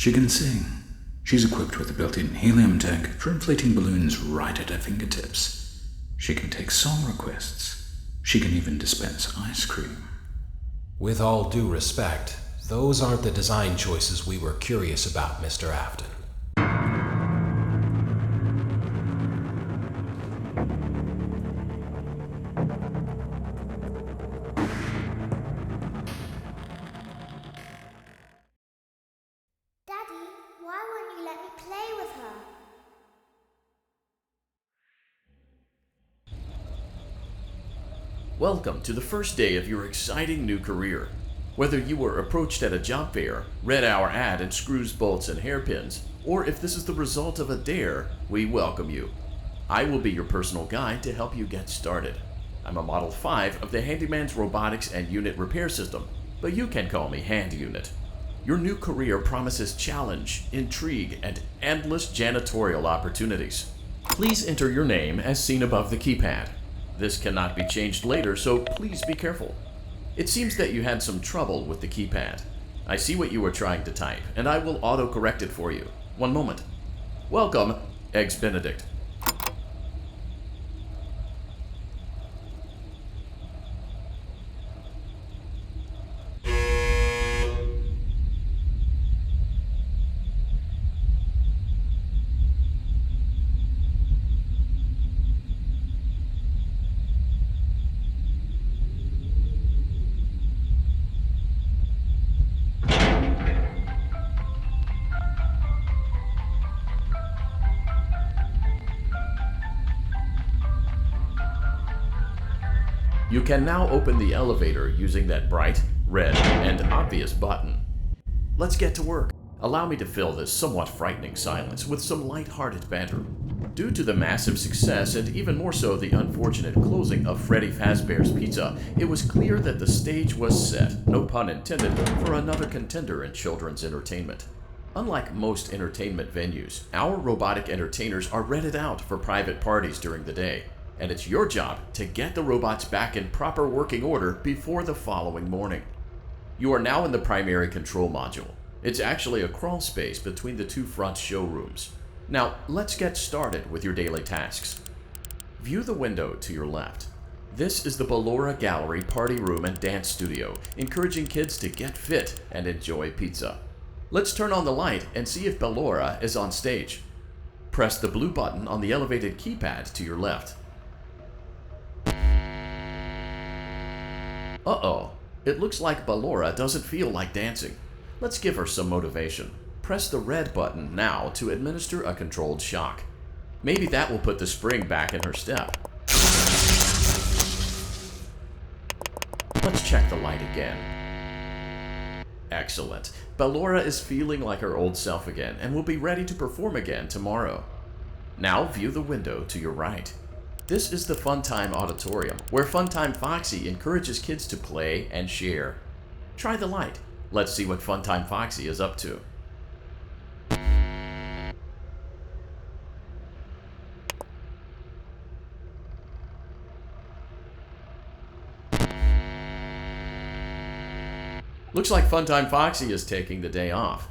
She can sing. She's equipped with a built-in helium tank for inflating balloons right at her fingertips. She can take song requests. She can even dispense ice cream. With all due respect, those aren't the design choices we were curious about, Mr. Afton. Daddy, why won't you let me play with her? Welcome to the first day of your exciting new career. Whether you were approached at a job fair, read our ad in screws, bolts, and hairpins, or if this is the result of a dare, we welcome you. I will be your personal guide to help you get started. I'm a Model 5 of the Handyman's Robotics and Unit Repair System, but you can call me Hand Unit. Your new career promises challenge, intrigue, and endless janitorial opportunities. Please enter your name as seen above the keypad. This cannot be changed later, so please be careful. It seems that you had some trouble with the keypad. I see what you were trying to type, and I will auto-correct it for you. One moment. Welcome, Eggs Benedict. You can now open the elevator using that bright, red, and obvious button. Let's get to work. Allow me to fill this somewhat frightening silence with some light-hearted banter. Due to the massive success, and even more so the unfortunate closing of Freddy Fazbear's Pizza, it was clear that the stage was set, no pun intended, for another contender in children's entertainment. Unlike most entertainment venues, our robotic entertainers are rented out for private parties during the day. And it's your job to get the robots back in proper working order before the following morning. You are now in the primary control module. It's actually a crawl space between the two front showrooms. Now, let's get started with your daily tasks. View the window to your left. This is the Ballora Gallery Party Room and Dance Studio, encouraging kids to get fit and enjoy pizza. Let's turn on the light and see if Ballora is on stage. Press the blue button on the elevated keypad to your left. Uh-oh, it looks like Ballora doesn't feel like dancing. Let's give her some motivation. Press the red button now to administer a controlled shock. Maybe that will put the spring back in her step. Let's check the light again. Excellent. Ballora is feeling like her old self again and will be ready to perform again tomorrow. Now view the window to your right. This is the Funtime Auditorium, where Funtime Foxy encourages kids to play and share. Try the light. Let's see what Funtime Foxy is up to. Looks like Funtime Foxy is taking the day off.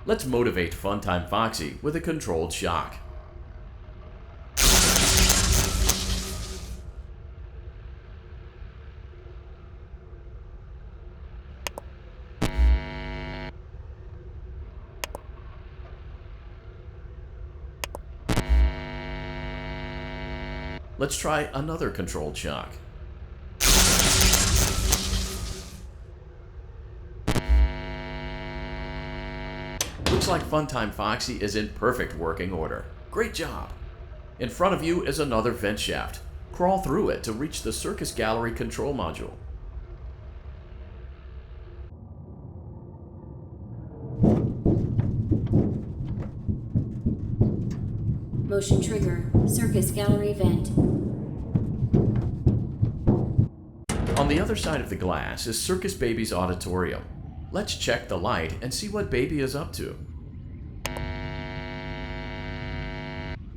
Let's motivate Funtime Foxy with a controlled shock. Let's try another controlled shock. Looks like Funtime Foxy is in perfect working order. Great job! In front of you is another vent shaft. Crawl through it to reach the Circus Gallery control module. Motion trigger, Circus Gallery vent. On the other side of the glass is Circus Baby's auditorium. Let's check the light and see what Baby is up to.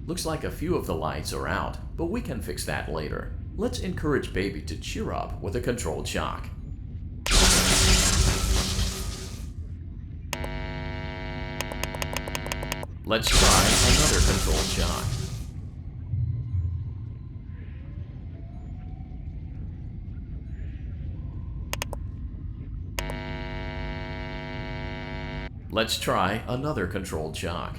Looks like a few of the lights are out, but we can fix that later. Let's encourage Baby to cheer up with a controlled shock. Let's try another controlled shock. Let's try another controlled shock.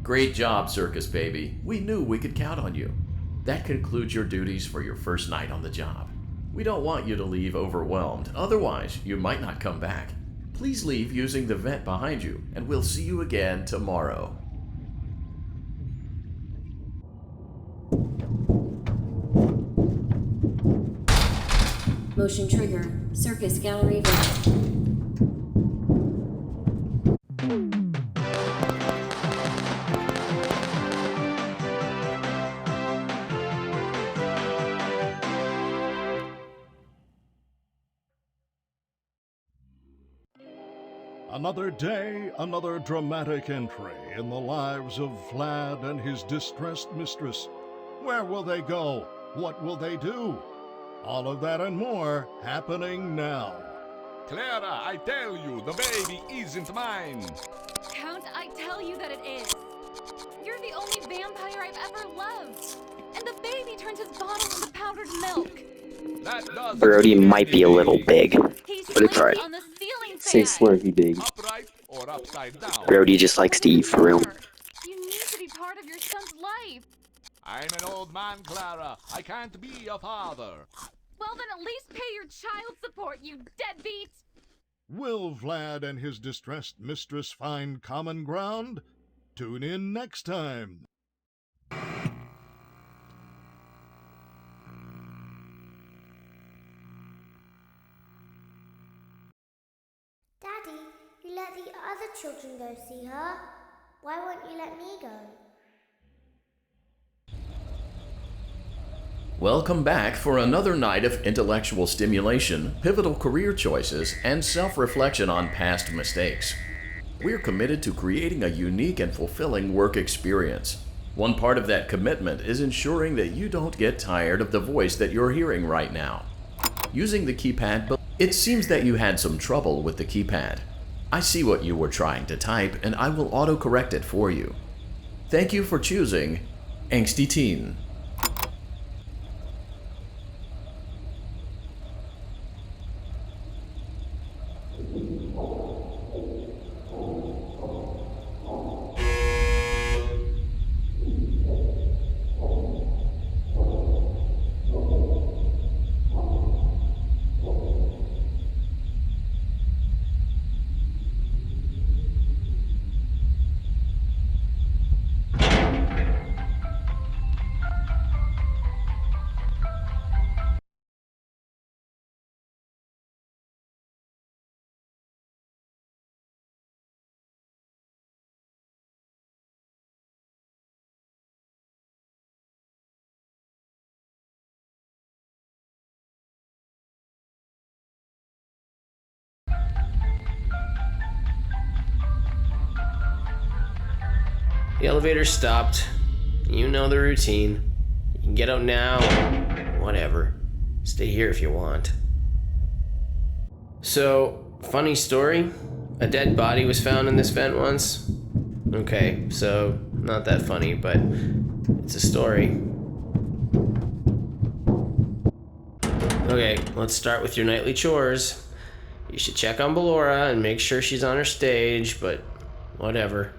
Great job, Circus Baby. We knew we could count on you. That concludes your duties for your first night on the job. We don't want you to leave overwhelmed, otherwise you might not come back. Please leave using the vent behind you, and we'll see you again tomorrow. Motion trigger. Circus gallery vent. Another day, another dramatic entry in the lives of Vlad and his distressed mistress. Where will they go? What will they do? All of that and more happening now. Clara, I tell you, the baby isn't mine. Count, I tell you that it is. You're the only vampire I've ever loved. And the baby turns his bottle into powdered milk. That doesn't Brody mean might be a little anything. big, He's but it's alright. on the ceiling Say fan. slurpy big. Upright or upside down? Brody just likes to eat for real. You need to be part of your son's life. I'm an old man, Clara. I can't be a father. Well, then at least pay your child support, you deadbeat. Will Vlad and his distressed mistress find common ground? Tune in next time. Daddy, you let the other children go see her. Why won't you let me go? Welcome back for another night of intellectual stimulation, pivotal career choices, and self-reflection on past mistakes. We're committed to creating a unique and fulfilling work experience. One part of that commitment is ensuring that you don't get tired of the voice that you're hearing right now. Using the keypad, it seems that you had some trouble with the keypad. I see what you were trying to type, and I will auto-correct it for you. Thank you for choosing Angsty Teen. The elevator stopped. You know the routine. You can get out now, or whatever. Stay here if you want. So, funny story. A dead body was found in this vent once. Okay, so not that funny, but it's a story. Okay, let's start with your nightly chores. You should check on Ballora and make sure she's on her stage, but whatever.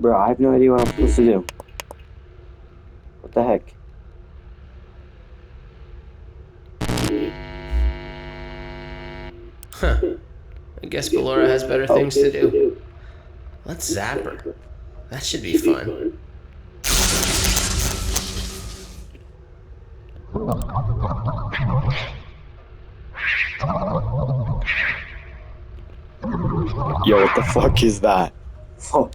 Bro, I have no idea what I'm supposed to do. What the heck? Huh. I guess Ballora has better things to do. Let's zap her. That should be fun. Yo, what the fuck is that? Oh.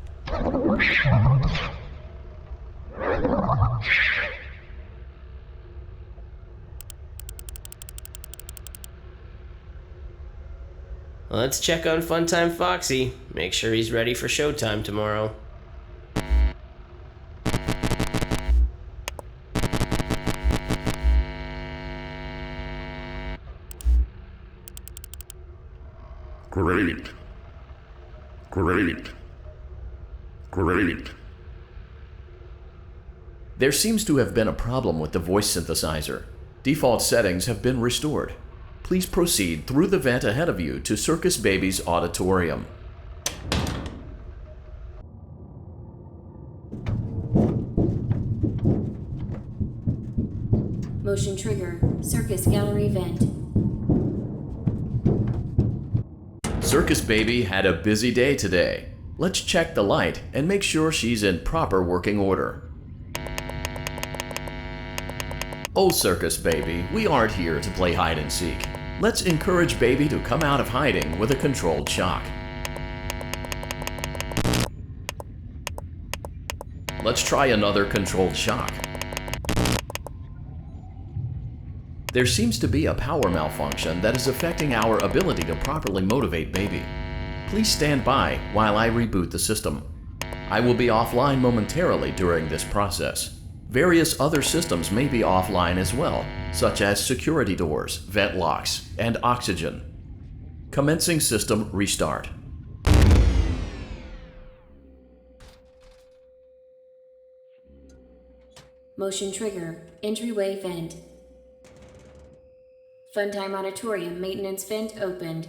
Let's check on Funtime Foxy. Make sure he's ready for showtime tomorrow. Great. Great. Great. There seems to have been a problem with the voice synthesizer. Default settings have been restored. Please proceed through the vent ahead of you to Circus Baby's auditorium. Motion trigger. Circus gallery vent. Circus Baby had a busy day today. Let's check the light and make sure she's in proper working order. Oh, Circus Baby, we aren't here to play hide and seek. Let's encourage Baby to come out of hiding with a controlled shock. Let's try another controlled shock. There seems to be a power malfunction that is affecting our ability to properly motivate Baby. Please stand by while I reboot the system. I will be offline momentarily during this process. Various other systems may be offline as well, such as security doors, vent locks, and oxygen. Commencing system restart. Motion trigger. Entryway vent. Funtime auditorium maintenance vent opened.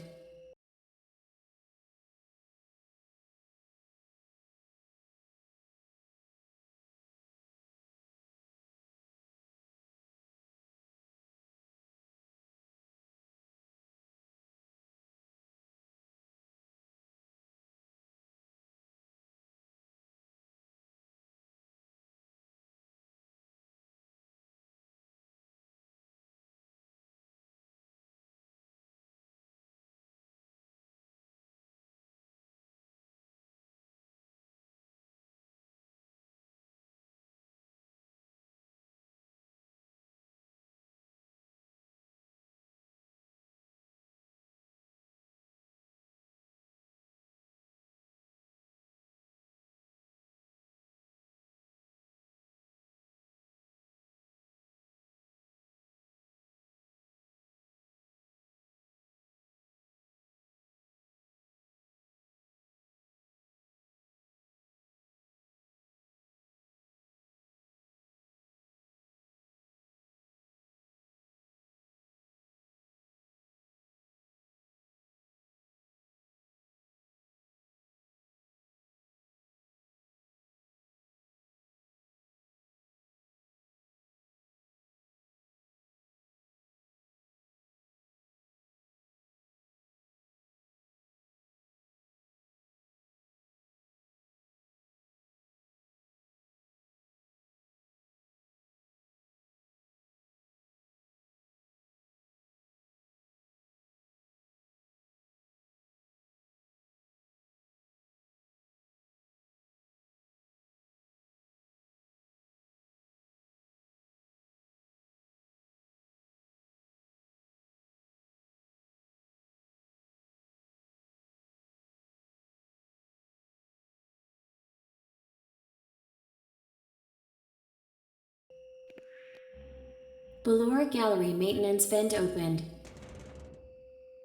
Ballora gallery maintenance vent opened.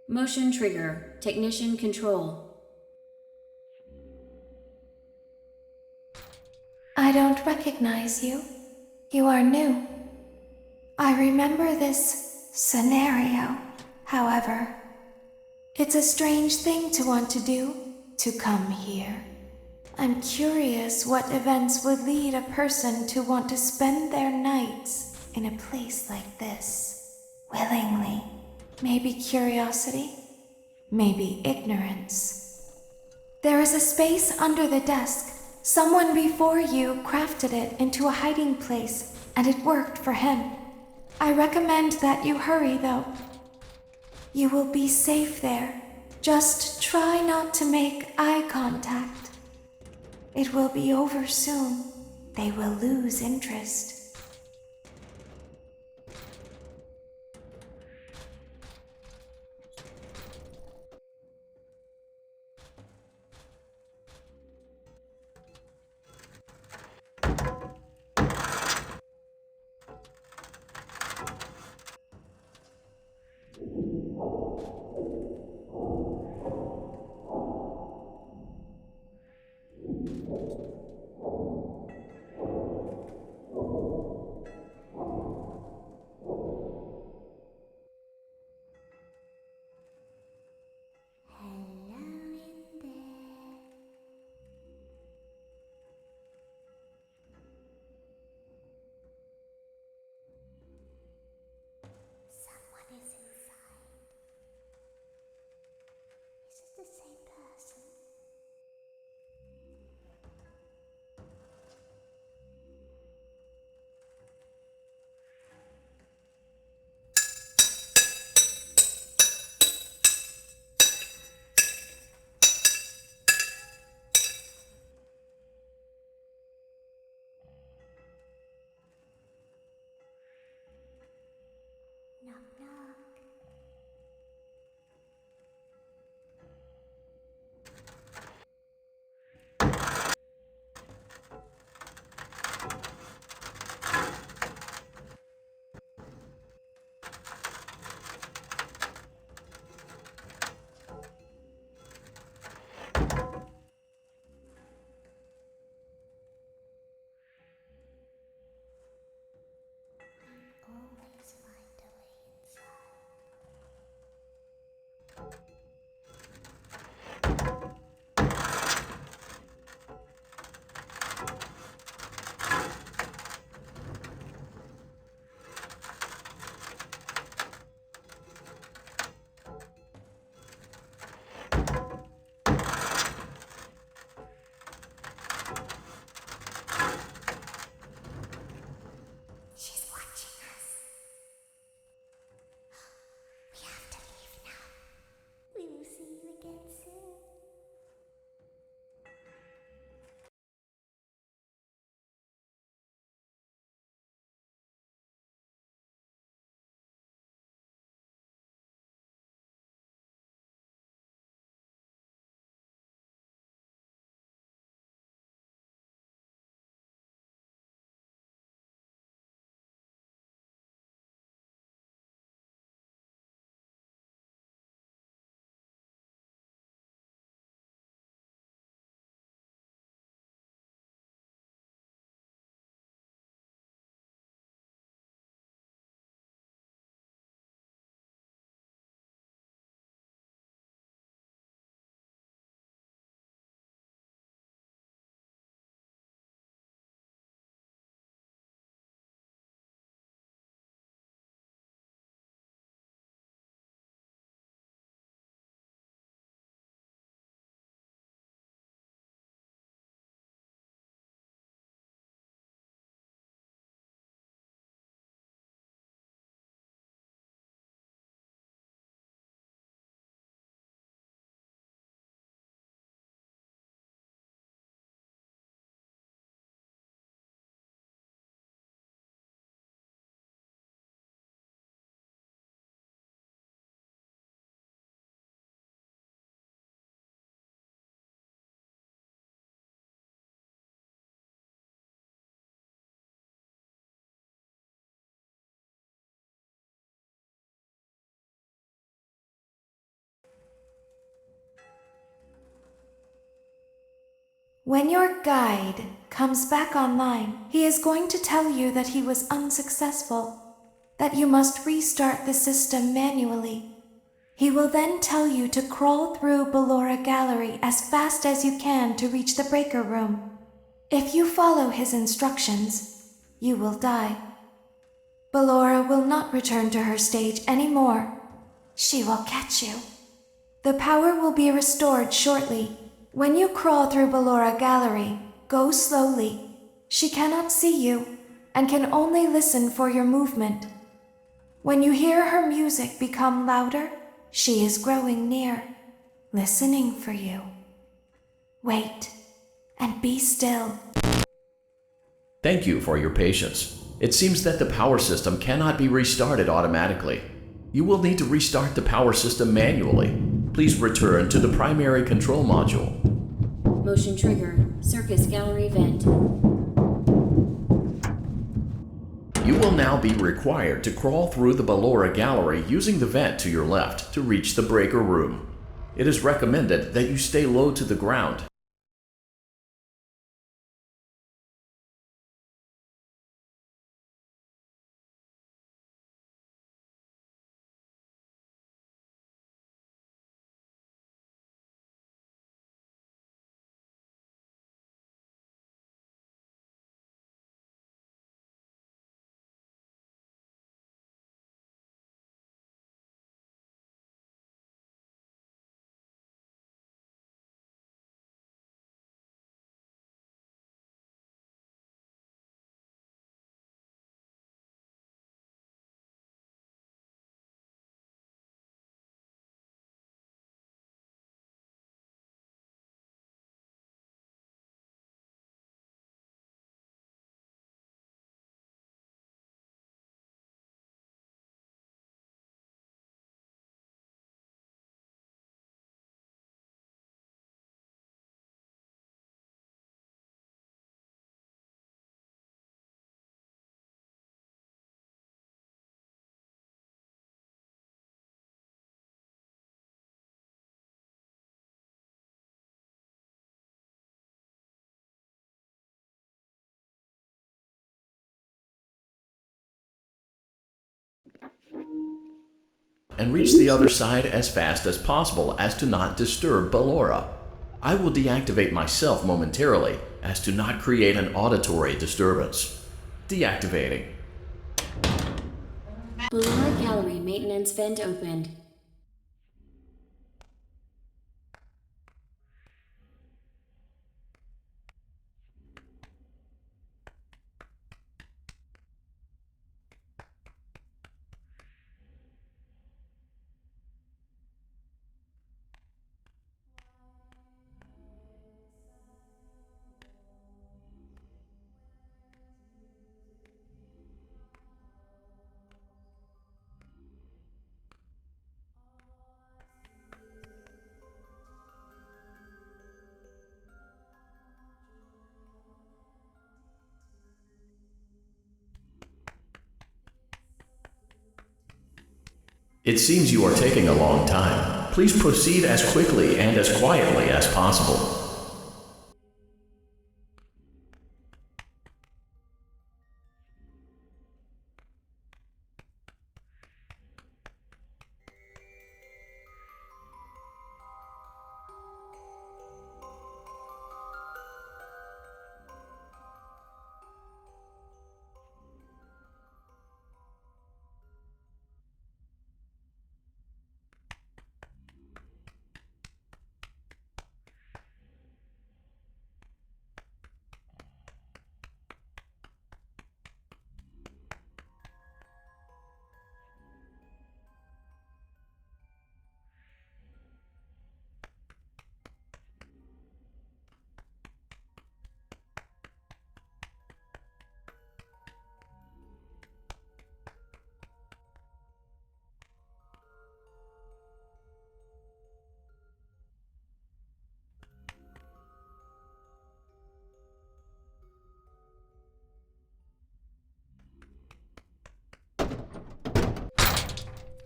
Motion trigger. Technician control. I don't recognize you. You are new. I remember this scenario, however. It's a strange thing to want to do, to come here. I'm curious what events would lead a person to want to spend their nights in a place like this. Willingly. Maybe curiosity. Maybe ignorance. There is a space under the desk. Someone before you crafted it into a hiding place, and it worked for him. I recommend that you hurry, though. You will be safe there. Just try not to make eye contact. It will be over soon. They will lose interest. When your guide comes back online, he is going to tell you that he was unsuccessful, that you must restart the system manually. He will then tell you to crawl through Ballora Gallery as fast as you can to reach the breaker room. If you follow his instructions, you will die. Ballora will not return to her stage anymore. She will catch you. The power will be restored shortly. When you crawl through Ballora Gallery, go slowly. She cannot see you and can only listen for your movement. When you hear her music become louder, she is growing near, listening for you. Wait and be still. Thank you for your patience. It seems that the power system cannot be restarted automatically. You will need to restart the power system manually. Please return to the primary control module. Motion trigger. Circus gallery vent. You will now be required to crawl through the Ballora Gallery using the vent to your left to reach the breaker room. It is recommended that you stay low to the ground. And reach the other side as fast as possible as to not disturb Ballora. I will deactivate myself momentarily as to not create an auditory disturbance. Deactivating. Ballora Gallery maintenance vent opened. It seems you are taking a long time. Please proceed as quickly and as quietly as possible.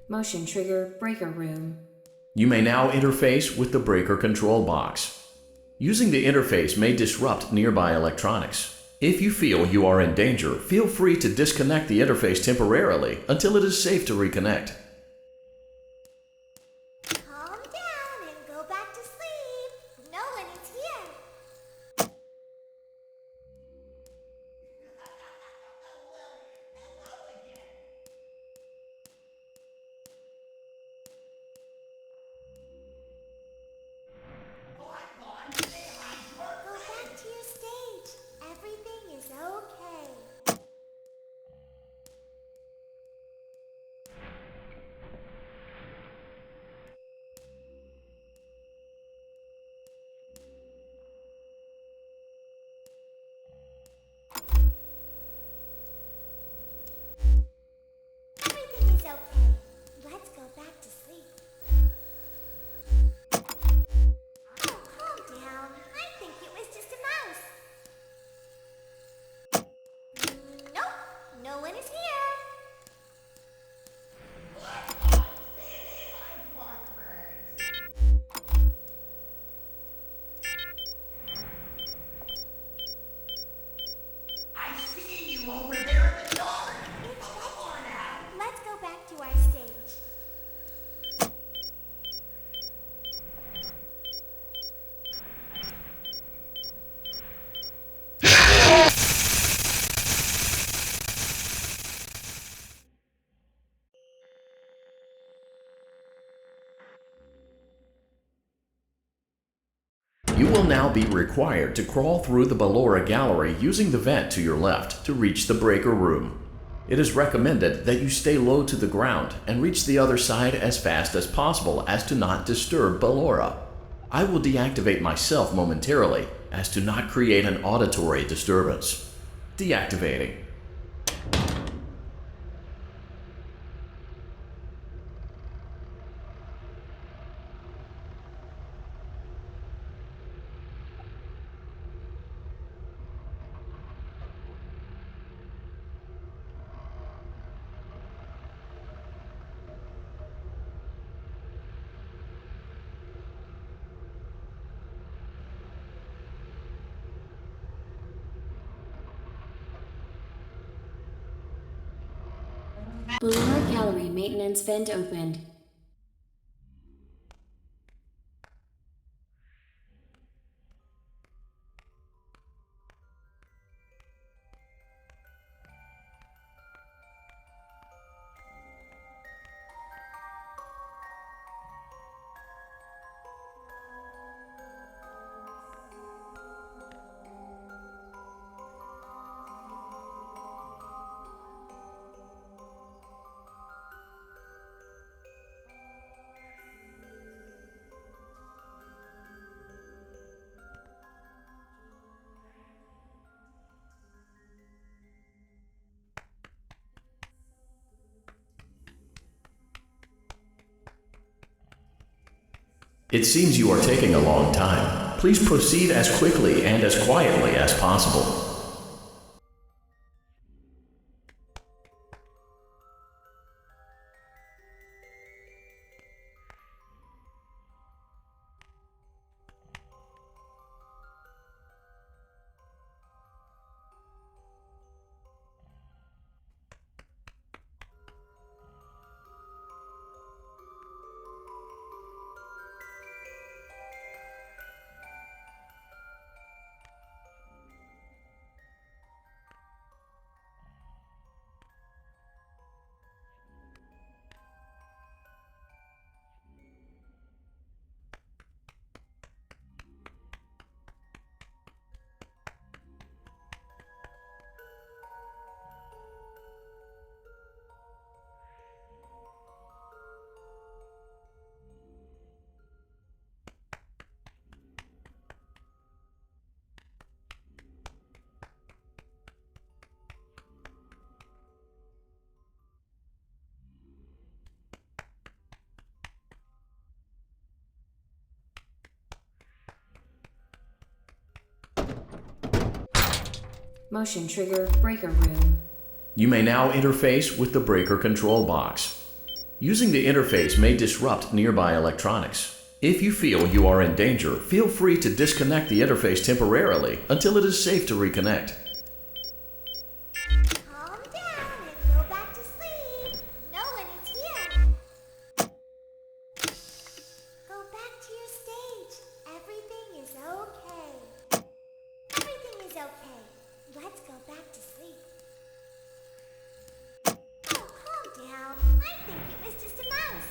Motion trigger breaker room. You may now interface with the breaker control box. Using the interface may disrupt nearby electronics. If you feel you are in danger, feel free to disconnect the interface temporarily until it is safe to reconnect. You will now be required to crawl through the Ballora gallery using the vent to your left to reach the breaker room. It is recommended that you stay low to the ground and reach the other side as fast as possible as to not disturb Ballora. I will deactivate myself momentarily as to not create an auditory disturbance. Deactivating. Ballora Gallery maintenance vent opened. It seems you are taking a long time. Please proceed as quickly and as quietly as possible. Motion trigger breaker room. You may now interface with the breaker control box. Using the interface may disrupt nearby electronics. If you feel you are in danger, feel free to disconnect the interface temporarily until it is safe to reconnect. Calm down and go back to sleep. No one is here. Go back to your stage. Everything is okay. Everything is okay. Let's go back to sleep. Oh, calm down. I think it was just a mouse.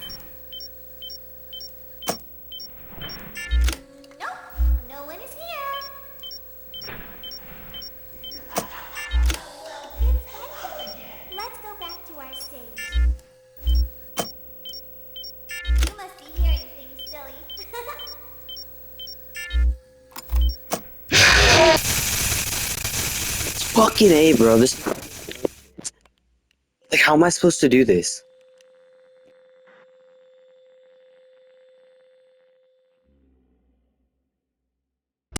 Nope, no one is here. It's empty. Let's go back to our stage. You must be hearing things, silly. Fucking A, bro. This. Like, how am I supposed to do this?